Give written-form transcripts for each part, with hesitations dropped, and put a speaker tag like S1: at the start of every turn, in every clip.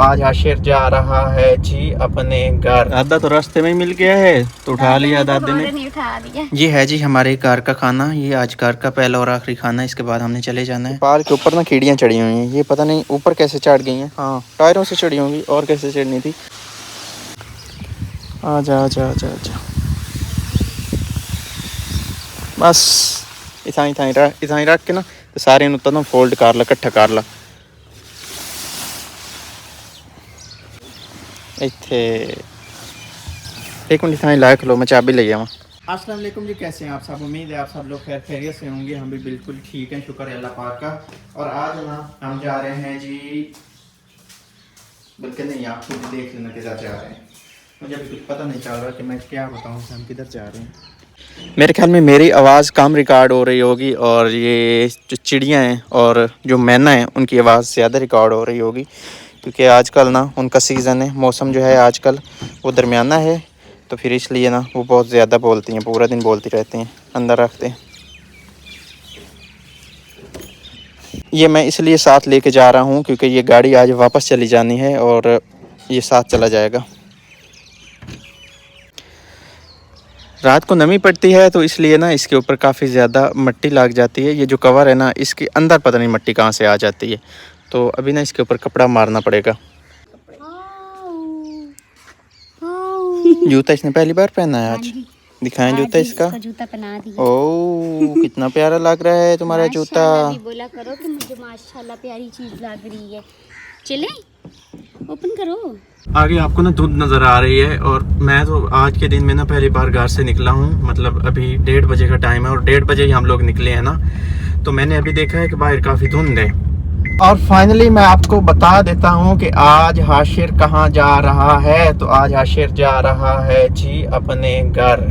S1: आज हाशिर जा रहा है जी अपने घर। आधा तो रास्ते में ही मिल गया है तो उठा लिया दादी ने। ये है जी हमारे घर का खाना। ये आज घर का पहला और आखिरी खाना है, इसके बाद हमने चले जाना है। पाल के ऊपर ना कीड़ियाँ चढ़ी हुई हैं, ये पता नहीं ऊपर कैसे चढ़ गई हैं। हाँ टायरों से चढ़ी होंगी और कैसे चढ़नी थी। आजा आजा आजा आजा, बस इतना रख के ना तो सारे तो ना फोल्ड कर ला, इकट्ठा कर ला। इत्थे एक मिनट इतना लायक लो, मैं चाबी ले जाऊँ। अस्सलाम वालेकुम जी, कैसे हैं आप सब? उम्मीद है आप सब लोग खैर खैरियत से होंगे। हम भी बिल्कुल ठीक हैं, शुक्र है अल्लाह पाक का। और आज ना हम जा रहे हैं जी, बल्कि नहीं आप खुद देख लेना किधर जा रहे हैं। मुझे अभी कुछ पता नहीं चल रहा कि मैं क्या बताऊँ कि हम किधर जा रहे हैं। मेरे ख्याल में मेरी आवाज़ कम रिकॉर्ड हो रही होगी और ये जो चिड़ियाँ हैं और जो मैना है उनकी आवाज़ ज़्यादा रिकॉर्ड हो रही होगी, क्योंकि आजकल ना उनका सीज़न है। मौसम जो है आजकल वो दरमियाना है, तो फिर इसलिए ना वो बहुत ज़्यादा बोलती हैं, पूरा दिन बोलती रहती हैं, अंदर रखते हैं। ये मैं इसलिए साथ लेके जा रहा हूँ क्योंकि ये गाड़ी आज वापस चली जानी है और ये साथ चला जाएगा। रात को नमी पड़ती है तो इसलिए ना इसके ऊपर काफ़ी ज़्यादा मिट्टी लग जाती है। ये जो कवर है ना इसके अंदर पता नहीं मिट्टी कहाँ से आ जाती है, तो अभी ना इसके ऊपर कपड़ा मारना पड़ेगा। जूता इसने पहली बार पहना है आज। दिखाएं जूता इसका।
S2: जूता पहना दिया।
S1: ओह कितना प्यारा लग रहा है तुम्हारा जूता।
S2: बोला करो कि मुझे माशाल्लाह प्यारी चीज लग रही है। चले ओपन करो।
S1: आगे आपको ना धुंध नज़र आ रही है और मैं तो आज के दिन में ना पहली बार घर से निकला हूँ। मतलब अभी 1:30 बजे का टाइम है और 1:30 बजे ही हम लोग निकले हैं ना, तो मैंने अभी देखा है कि बाहर काफ़ी धुंध है। और फाइनली मैं आपको बता देता हूँ कि आज हाशिर कहाँ जा रहा है। तो आज हाशिर जा रहा है जी अपने घर।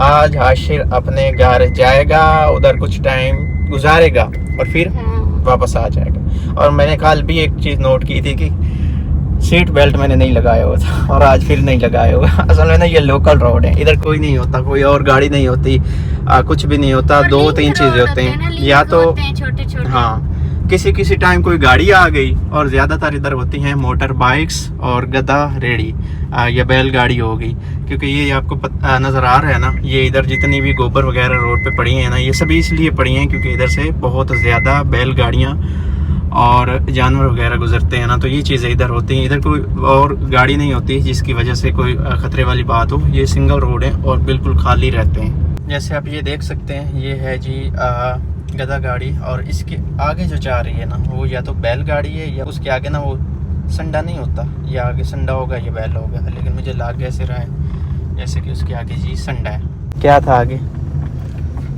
S1: आज हाशिर अपने घर जाएगा, उधर कुछ टाइम गुजारेगा और फिर वापस आ जाएगा। और मैंने कल भी एक चीज़ नोट की थी कि सीट बेल्ट मैंने नहीं लगाया हुआ था और आज फिर नहीं लगाया हुआ। असल में ना ये लोकल रोड है, इधर कोई नहीं होता, कोई और गाड़ी नहीं होती, कुछ भी नहीं होता। 2-3 चीज़ें होते हैं, या तो छोटे। हाँ किसी किसी टाइम कोई गाड़ी आ गई और ज़्यादातर इधर होती हैं मोटर बाइक्स और गधा रेडी या बैलगाड़ी हो गई। क्योंकि ये आपको नज़र आ रहा है ना, ये इधर जितनी भी गोबर वगैरह रोड पे पड़ी हैं ना, ये सभी इसलिए पड़ी हैं क्योंकि इधर से बहुत ज़्यादा बैलगाड़ियाँ और जानवर वगैरह गुजरते हैं ना, तो ये चीज़ें इधर होती हैं। इधर कोई और गाड़ी नहीं होती जिसकी वजह से कोई ख़तरे वाली बात हो। ये सिंगल रोड है और बिल्कुल खाली रहते हैं। जैसे आप ये देख सकते हैं, ये है जी गधा गाड़ी और इसके आगे जो जा रही है ना वो या तो बैलगाड़ी है या उसके आगे ना वो संडा नहीं होता, या आगे संडा होगा या बैल होगा, लेकिन मुझे लग ऐसे रहा है जैसे कि उसके आगे जी संडा है। क्या था आगे?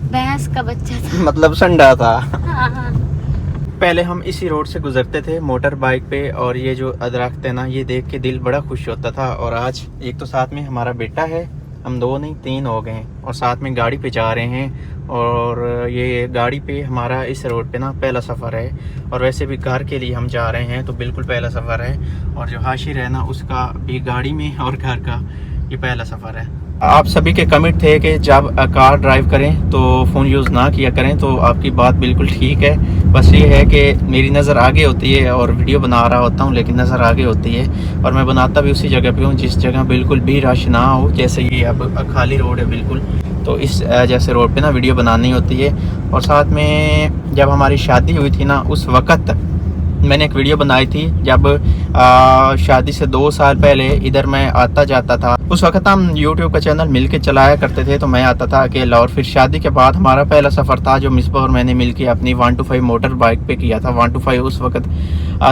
S2: भैंस का बच्चा था।
S1: मतलब संडा था।
S2: हाँ।
S1: पहले हम इसी रोड से गुजरते थे मोटर बाइक पे और ये जो दरख्त है ना ये देख के दिल बड़ा खुश होता था। और आज एक तो साथ में हमारा बेटा है, हम 2 नहीं 3 हो गए हैं और साथ में गाड़ी पे जा रहे हैं। और ये गाड़ी पे हमारा इस रोड पे ना पहला सफ़र है और वैसे भी घर के लिए हम जा रहे हैं तो बिल्कुल पहला सफ़र है। और जो हाशिर है ना उसका भी गाड़ी में और घर का ये पहला सफ़र है। आप सभी के कमेंट थे कि जब कार ड्राइव करें तो फ़ोन यूज़ ना किया करें, तो आपकी बात बिल्कुल ठीक है। बस ये है कि मेरी नज़र आगे होती है और वीडियो बना रहा होता हूँ लेकिन नज़र आगे होती है और मैं बनाता भी उसी जगह पे हूँ जिस जगह बिल्कुल भी रश ना हो। जैसे ये अब खाली रोड है बिल्कुल, तो इस जैसे रोड पे ना वीडियो बनानी होती है। और साथ में जब हमारी शादी हुई थी ना उस वक़्त मैंने एक वीडियो बनाई थी जब शादी से 2 साल पहले इधर मैं आता जाता था। उस वक्त हम YouTube का चैनल मिलके चलाया करते थे, तो मैं आता था अकेला। और फिर शादी के बाद हमारा पहला सफ़र था जो मिसबा और मैंने मिलके अपनी 125 मोटर बाइक पे किया था। 125 उस वक्त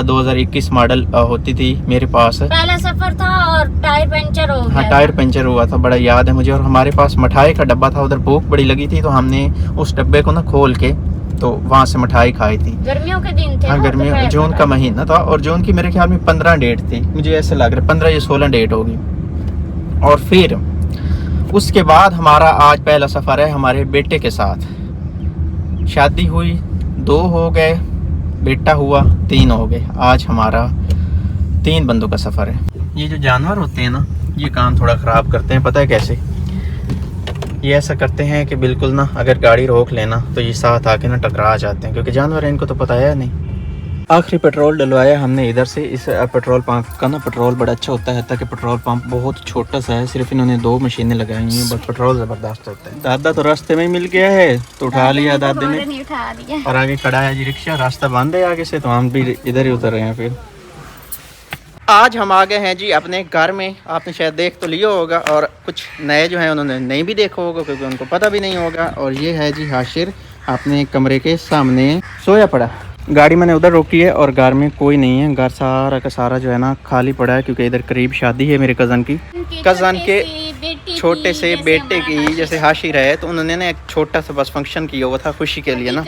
S1: 2021 मॉडल होती थी मेरे पास।
S2: पहला सफर था और टायर पंचर हो गया।
S1: हाँ टायर पंचर हुआ था, बड़ा याद है मुझे। और हमारे पास मिठाई का डब्बा था, उधर भूख बड़ी लगी थी तो हमने उस डब्बे को ना खोल के तो वहाँ से मिठाई खाई थी।
S2: गर्मियों के दिन थे।
S1: हाँ गर्मियों, जून का महीना था और जून की मेरे ख्याल में 15 डेट थी, मुझे ऐसे लग रहा है 15 या 16 डेट होगी। और फिर उसके बाद हमारा आज पहला सफ़र है हमारे बेटे के साथ। शादी हुई 2 हो गए, बेटा हुआ 3 हो गए। आज हमारा 3 बंदों का सफ़र है। ये जो जानवर होते हैं ना ये काम थोड़ा ख़राब करते हैं, पता है कैसे? ये ऐसा करते हैं कि बिल्कुल ना अगर गाड़ी रोक लेना तो ये साथ आके ना टकरा जाते हैं, क्योंकि जानवर है इनको तो पता है नहीं। आखिरी पेट्रोल डलवाया हमने इधर से। इस पेट्रोल पंप का ना पेट्रोल बड़ा अच्छा होता है, ताकि पेट्रोल पंप बहुत छोटा सा है, सिर्फ इन्होंने 2 मशीनें लगाई हैं, बस पेट्रोल ज़बरदस्त होता है। दादा तो रास्ते में ही मिल गया है तो उठा लिया दादे ने,
S2: नहीं उठा लिया।
S1: और आगे खड़ा है जी रिक्शा, रास्ता बंद है आगे से, तो हम भी इधर ही उतर रहे हैं। फिर आज हम आ गए हैं जी अपने घर में। आपने शायद देख तो लिया होगा, और कुछ नए जो हैं उन्होंने नहीं भी देखा होगा क्योंकि उनको पता भी नहीं होगा। और ये है जी हाशिर अपने कमरे के सामने सोया पड़ा। गाड़ी मैंने उधर रोकी है और घर में कोई नहीं है। घर सारा का सारा जो है ना खाली पड़ा है, क्योंकि इधर करीब शादी है मेरे कज़न की, कज़न के छोटे से बेटे की। जैसे हाशिर है तो उन्होंने ना एक छोटा सा बस फंक्शन किया हुआ था खुशी के लिए ना,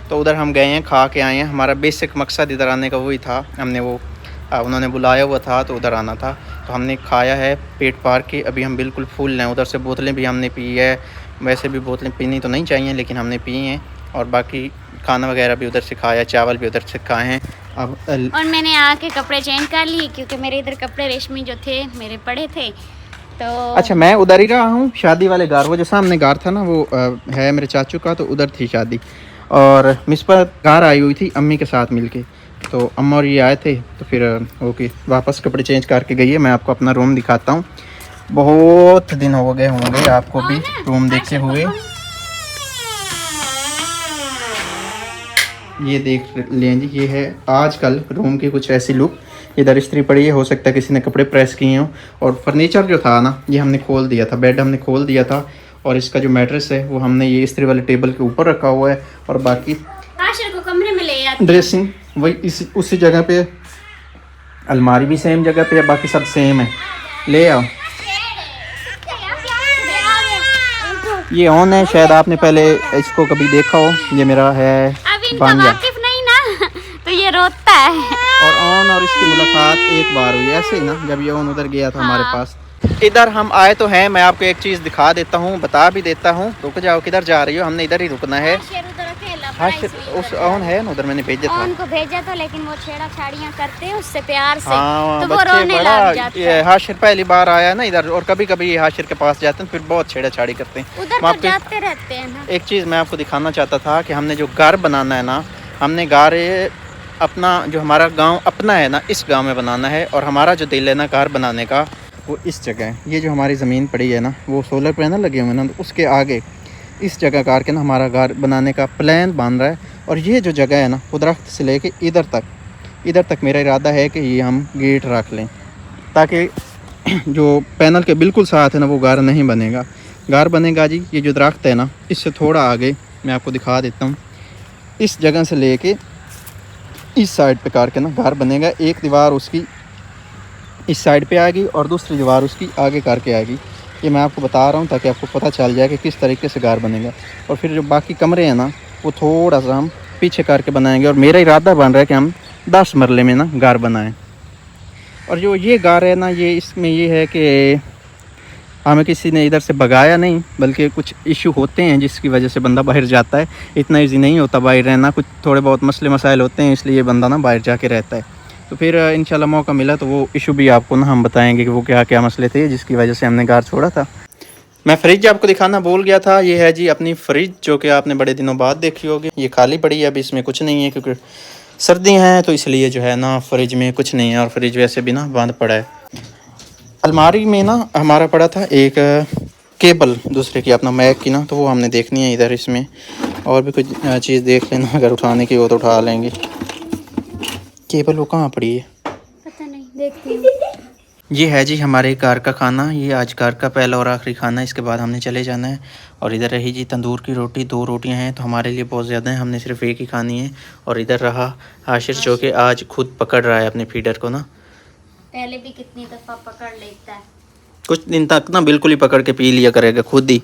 S1: तो उधर हम गए हैं, खा के आए हैं। हमारा बेसिक मकसद इधर आने का वही था, हमने वो उन्होंने बुलाया हुआ था तो उधर आना था, तो हमने खाया है पेट पार के। अभी हम बिल्कुल फुल हैं। उधर से बोतलें भी हमने पी है, वैसे भी बोतलें पीनी तो नहीं चाहिए लेकिन हमने पी हैं, और बाकी खाना वगैरह भी उधर से खाया, चावल भी उधर से खाए हैं। अब
S2: और मैंने आके कपड़े चेंज कर लिए क्योंकि मेरे इधर कपड़े रेशमी जो थे मेरे पड़े थे। तो
S1: अच्छा, मैं उधर ही रहा हूँ शादी वाले घर, वो जो सामने घर था ना वो है मेरे चाचू का, तो उधर थी शादी। और मिस पर घर आई हुई थी अम्मी के साथ मिलके, तो अम्मा और ये आए थे, तो फिर ओके वापस कपड़े चेंज करके गई है। मैं आपको अपना रूम दिखाता हूँ। बहुत दिन हो गए होंगे आपको भी रूम देखे हुए। ये देख लें जी, ये है आजकल रूम की कुछ ऐसी लुक। इधर इस्त्री पड़ी है, हो सकता है किसी ने कपड़े प्रेस किए हों। और फर्नीचर जो था ना ये हमने खोल दिया था, बेड हमने खोल दिया था, और इसका जो मैट्रेस है वो हमने ये इस्त्री वाले टेबल के ऊपर रखा हुआ है। और बाकी
S2: हाशिर को कमरे में ले आते
S1: ड्रेसिंग वही उसी जगह पे, अलमारी भी सेम जगह पे है, बाकी सब सेम है। ले आओ। ये ऑन है, शायद आपने पहले इसको कभी देखा हो। ये मेरा है बांजा,
S2: वाकिफ नहीं ना तो ये रोता है।
S1: और ऑन और इसकी मुलाकात एक बार हुई ऐसे ही ना, जब ये ऑन उधर गया था हमारे पास। इधर हम आए तो हैं, मैं आपको एक चीज़ दिखा देता हूँ, बता भी देता हूँ। रुक जाओ, किधर जा रही हो? हमने इधर ही रुकना है। हाँ उस ऑन है ना उधर, मैंने भेजा था
S2: उनको भेजा था, लेकिन वो छेड़ा-छाड़ियां करते हैं उससे प्यार से।
S1: हाँ,
S2: तो वो रोने लग जाता है।
S1: हाशिर पहली बार आया ना इधर, और कभी कभी ये हाशिर के पास जाते हैं, फिर बहुत छेड़ा-छाड़ी करते हैं।
S2: उधर तो जाते रहते हैं ना।
S1: एक चीज़ मैं आपको दिखाना चाहता था कि हमने जो घर बनाना है ना, हमने घर अपना, जो हमारा गांव अपना है ना, इस गांव में बनाना है। और हमारा जो दिल है ना घर बनाने का वो इस जगह है। ये जो हमारी ज़मीन पड़ी है ना, वो सोलर पैनल लगे हुए हैं ना, तो उसके आगे इस जगह कार के ना हमारा घर बनाने का प्लान बन रहा है। और ये जो जगह है ना, वो दरख्त से लेके इधर तक मेरा इरादा है कि ये हम गेट रख लें, ताकि जो पैनल के बिल्कुल साथ है ना वो घर नहीं बनेगा। घर बनेगा जी, ये जो दरख्त है ना, इससे थोड़ा आगे मैं आपको दिखा देता हूँ। इस जगह से लेके इस साइड पे कार के ना घर बनेगा। एक दीवार उसकी इस साइड पे आएगी और दूसरी दीवार उसकी आगे करके आएगी। ये मैं आपको बता रहा हूँ ताकि आपको पता चल जाए कि किस तरीके से घर बनेगा। और फिर जो बाकी कमरे हैं ना, वो थोड़ा सा हम पीछे करके बनाएंगे। और मेरा इरादा बन रहा है कि हम 10 मरले में ना घर बनाएं। और जो ये घर है ना, ये इसमें ये है कि हमें किसी ने इधर से भगाया नहीं, बल्कि कुछ इशू होते हैं जिसकी वजह से बंदा बाहर जाता है। इतना ईजी नहीं होता बाहर रहना, कुछ थोड़े बहुत मसले मसाइल होते हैं, इसलिए बंदा ना बाहर जाके रहता है। तो फिर इंशाल्लाह मौका मिला तो वो इशू भी आपको ना हम बताएंगे कि वो क्या क्या मसले थे जिसकी वजह से हमने घर छोड़ा था। मैं फ्रिज आपको दिखाना भूल गया था। ये है जी अपनी फ्रिज, जो कि आपने बड़े दिनों बाद देखी होगी। ये खाली पड़ी है, अभी इसमें कुछ नहीं है क्योंकि सर्दी हैं, तो इसलिए जो है ना फ्रिज में कुछ नहीं है। और फ्रिज वैसे भी ना बंद पड़ा है। अलमारी में ना हमारा पड़ा था एक केबल दूसरे की, अपना मैक की ना, तो वो हमने देखनी है इधर। इसमें और भी कुछ चीज़ देख लेना, अगर उठाने की हो तो उठा लेंगे। केबल वो कहाँ पड़ी है
S2: पता नहीं, देखती हूँ।
S1: ये है जी हमारे घर का खाना। ये आज घर का पहला और आखिरी खाना है, इसके बाद हमने चले जाना है। और इधर रही जी तंदूर की रोटी, 2 रोटियां हैं, तो हमारे लिए बहुत ज़्यादा है, हमने सिर्फ एक ही खानी है। और इधर रहा हाशिर, जो कि आज खुद पकड़ रहा है अपने फीडर को ना।
S2: पहले भी कितनी दफ़ा पकड़ लेता है,
S1: कुछ दिन तक ना बिल्कुल ही पकड़ के पी लिया करेगा खुद ही।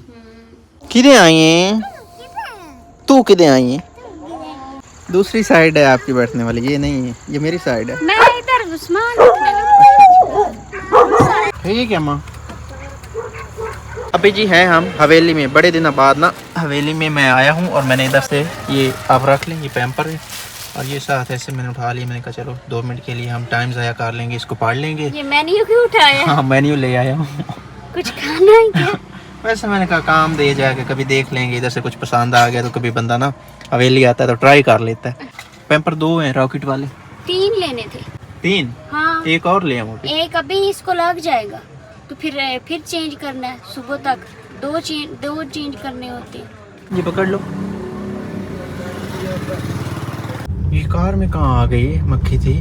S1: किधे आई हैं तू, किधे आई है? दूसरी साइड है आपकी बैठने वाली, ये नहीं है, ये मेरी साइड है।
S2: मैं इधर उस्मान।
S1: ठीक है माँ। अभी जी हैं हम हवेली में, बड़े दिनों बाद ना हवेली में मैं आया हूँ। और मैंने इधर से ये आप रख लें, ये पैम्पर है, और ये साथ ऐसे मैंने उठा लिया। मैंने कहा चलो 2 मिनट के लिए हम टाइम ज़ाया कर लेंगे, इसको पढ़ लेंगे।
S2: ये मेन्यू क्यों उठाया?
S1: हाँ मेन्यू ले आया हूँ।
S2: कुछ खाना है क्या?
S1: वैसे मैंने कहा काम दे जाके कभी देख लेंगे, इधर से कुछ पसंद आ गया तो कभी बंदा ना हवेली आता है तो ट्राई कर लेता है। पैम्पर 2 हैं रॉकेट वाले।
S2: 3 लेने थे।
S1: 3?
S2: हाँ,
S1: एक और ले आऊँ अभी?
S2: एक अभी इसको लग जाएगा, तो फिर चेंज करना है सुबह तक। 2 चेंज करने होते हैं।
S1: ये पकड़ लो। ये कार में कहाँ आ गई मक्खी थी?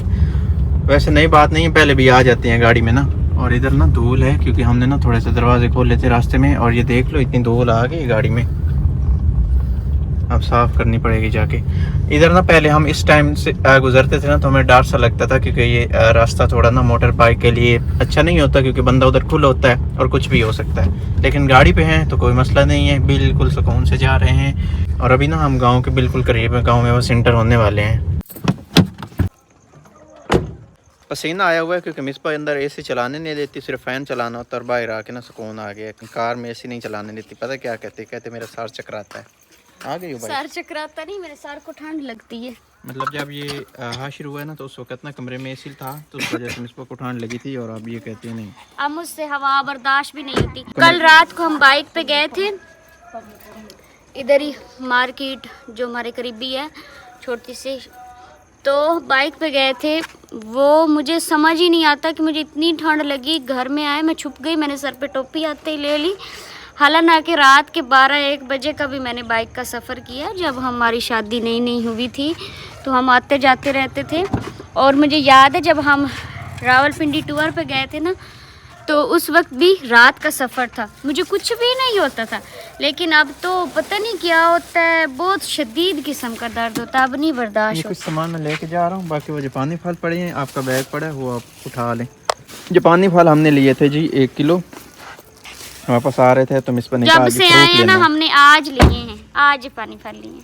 S1: वैसे नई बात नहीं है, पहले भी आ जाती हैं गाड़ी में ना। और इधर ना धूल है क्योंकि हमने ना थोड़े से दरवाजे खोले थे रास्ते में, और ये देख लो इतनी धूल आ गई गाड़ी में। अब साफ करनी पड़ेगी जाके। इधर ना पहले हम इस टाइम से गुजरते थे ना तो हमें डर सा लगता था, क्योंकि ये रास्ता थोड़ा ना मोटर बाइक के लिए अच्छा नहीं होता, क्योंकि बंदा उधर खुल होता है और कुछ भी हो सकता है। लेकिन गाड़ी पे हैं तो कोई मसला नहीं है, बिल्कुल सुकून से जा रहे हैं। और अभी ना हम गाँव के बिल्कुल करीब है, गाँव में बस इंटर होने वाले हैं। पसीना आया हुआ है क्योंकि मिसबा अंदर एसी चलाने नहीं देती, सिर्फ फ़ैन चलाना होता है। और बाहर आके ना सुकून आ गया। कार में एसी नहीं चलाने देती, पता क्या कहते मेरा सर चकराता है। आ गई हो भाई?
S2: सर चकराता नहीं, मेरे सर को ठंड लगती है।
S1: मतलब जब ये हाशिर हुआ है ना तो उस वक्त ना कमरे में एसी था, तो उस वजह से मिसबा को ठंड लगी थी। और अब ये कहती है नहीं,
S2: अब मुझसे हवा बर्दाश्त भी नहीं होती। कल रात को हम बाइक पे गए थे, इधर ही मार्केट जो हमारे करीबी है छोटी सी, तो बाइक पे गए थे। वो मुझे समझ ही नहीं आता कि मुझे इतनी ठंड लगी। घर में आए मैं छुप गई, मैंने सर पे टोपी आते ही ले ली। हालांकि रात के 12-1 बजे का भी मैंने बाइक का सफ़र किया। जब हमारी शादी नई हुई थी तो हम आते जाते रहते थे। और मुझे याद है जब हम रावलपिंडी टूर पे गए थे ना, तो उस वक्त भी रात का सफ़र था, मुझे कुछ भी नहीं होता था। लेकिन अब तो पता नहीं क्या होता है, बहुत शदीद किस्म का दर्द होता है, अब नहीं बर्दाश्त
S1: ये
S2: होता।
S1: कुछ सामान मैं लेके जा रहा हूँ। बाकी वो जापानी फल पड़े हैं, आपका बैग पड़ा है वो आप उठा लें। जापानी फल हमने लिए थे जी 1 किलो, वापस आ रहे थे तो मिस पर
S2: जब से आए हैं ना हमने आज लिए हैं, आज पानी फल लिए।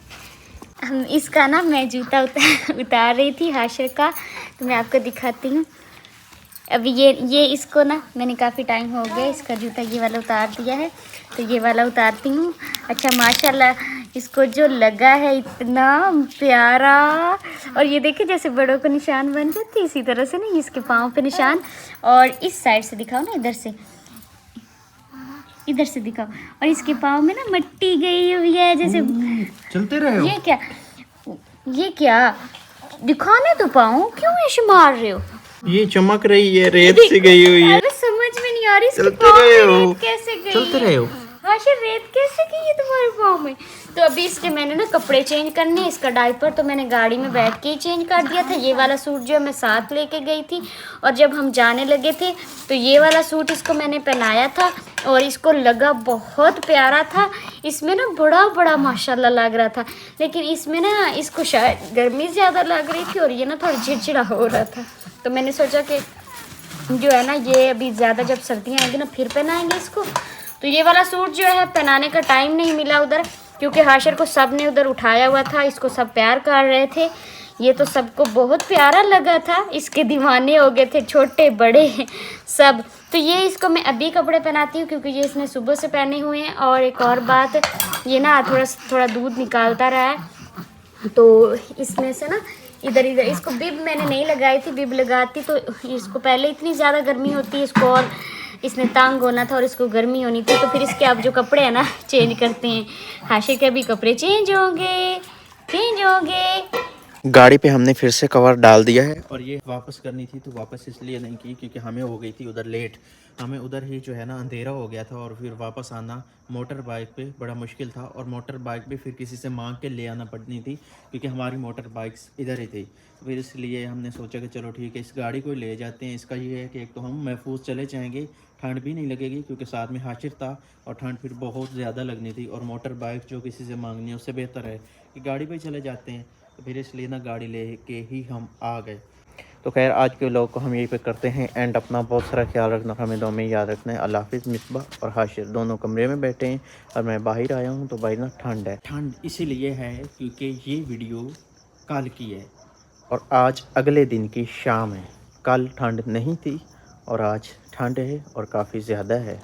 S2: हम इसका ना मैं जूता उतार रही थी हाशिर का, तो मैं आपको दिखाती हूँ। अभी ये इसको ना मैंने काफ़ी टाइम हो गया इसका जूता ये वाला उतार दिया है, तो ये वाला उतारती हूँ। अच्छा माशाल्लाह इसको जो लगा है इतना प्यारा। और ये देखिए जैसे बड़ों को निशान बन जाते इसी तरह से ना इसके पाँव पे निशान। और इस साइड से दिखाओ ना, इधर से दिखाओ। और इसके पाँव में ना मिट्टी गई हुई है जैसे।
S1: चलते रहे हो।
S2: ये क्या दिखाने तो पाऊँ, क्यों ऐसे मार रहे हो?
S1: ये चमक रही है, रेत से गई हुई है।
S2: अरे समझ में नहीं आ रही इसके
S1: चलते
S2: पाँव
S1: रहे
S2: में
S1: हो।
S2: रेत कैसे गई?
S1: चलते रहे हो।
S2: हाशिर रेत कैसे गई है तुम्हारे पाँव में? तो अभी इसके मैंने ना कपड़े चेंज करने, इसका डायपर तो मैंने गाड़ी में बैठ के ही चेंज कर दिया था। ये वाला सूट जो मैं साथ लेके गई थी, और जब हम जाने लगे थे तो ये वाला सूट इसको मैंने पहनाया था और इसको लगा बहुत प्यारा था। इसमें ना बड़ा माशाल्लाह लग रहा था, लेकिन इसमें ना इसको शायद गर्मी ज़्यादा लग रही थी और ये ना थोड़ा चिड़चिड़ा हो रहा था। तो मैंने सोचा कि जो है ना ये अभी ज़्यादा जब सर्दियाँ आएंगी ना फिर पहनाएंगे इसको। तो ये वाला सूट जो है पहनाने का टाइम नहीं मिला उधर, क्योंकि हाशिर को सब ने उधर उठाया हुआ था, इसको सब प्यार कर रहे थे। ये तो सबको बहुत प्यारा लगा था, इसके दीवाने हो गए थे छोटे बड़े सब। तो ये इसको मैं अभी कपड़े पहनाती हूँ क्योंकि ये इसने सुबह से पहने हुए हैं। और एक और बात, ये ना थोड़ा दूध निकालता रहा है, तो इसमें से ना इधर इसको बिब मैंने नहीं लगाई थी। बिब लगाती तो इसको पहले इतनी ज़्यादा गर्मी होती है इसको, और इसने तंग होना था और इसको गर्मी होनी थी। तो फिर इसके अब जो कपड़े हैं ना चेंज करते हैं। हाशिर के भी कपड़े चेंज होंगे।
S1: गाड़ी पे हमने फिर से कवर डाल दिया है, और ये वापस करनी थी तो वापस इसलिए नहीं की क्योंकि हमें हो गई थी उधर लेट। हमें उधर ही जो है ना अंधेरा हो गया था, और फिर वापस आना मोटर बाइक पे बड़ा मुश्किल था। और मोटर बाइक भी फिर किसी से मांग के ले आना पड़नी थी क्योंकि हमारी मोटर बाइक्स इधर ही थी। तो फिर इसलिए हमने सोचा कि चलो ठीक है इस गाड़ी को ले जाते हैं। इसका ये है कि एक तो हम महफूज चले जाएंगे, ठंड भी नहीं लगेगी क्योंकि साथ में हाशिर था, और ठंड फिर बहुत ज़्यादा लगनी थी। और मोटर बाइक जो किसी से मांगनी है उससे बेहतर है कि गाड़ी पे चले जाते हैं। तो फिर इसलिए ना गाड़ी ले के ही हम आ गए। तो खैर आज के व्लॉग को हम यहीं पे करते हैं एंड। अपना बहुत सारा ख्याल रखना, हमें दो में याद रखना है। अल्लाह हाफिज़। मिसबा और हाशिर दोनों कमरे में बैठे हैं और मैं बाहर आया हूँ, तो बाहर ना ठंड है। ठंड इसीलिए है क्योंकि ये वीडियो कल की है और आज अगले दिन की शाम है। कल ठंड नहीं थी और आज ठंड है और काफ़ी ज़्यादा है।